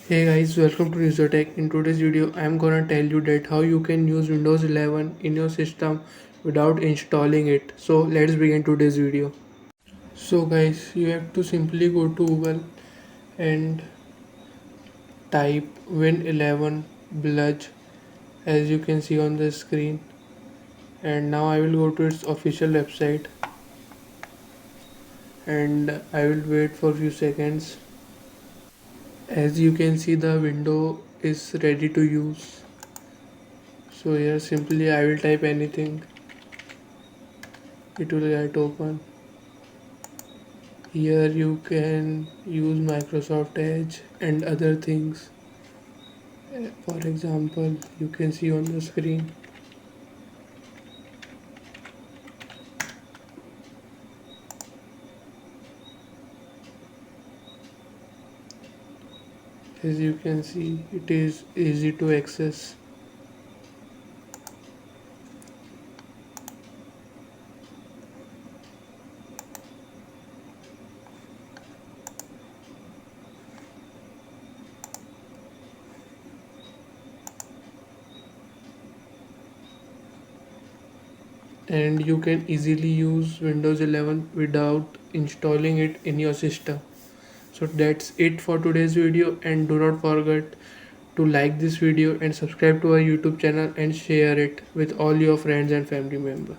Hey guys, welcome to NewzoTech. In today's video, I am gonna tell you that how you can use Windows 11 in your system without installing it. So let's begin today's video. So guys, you have to simply go to Google and type Win11 Bludge as you can see on the screen. And now I will go to its official website and I will wait for a few seconds. As you can see, the window is ready to use. So here simply I will type anything, it will get open. Here you can use Microsoft Edge and other things. For example, you can see on the screen. As you can see, it is easy to access. And you can easily use Windows 11 without installing it in your system. So that's it for today's video, and do not forget to like this video and subscribe to our YouTube channel and share it with all your friends and family members.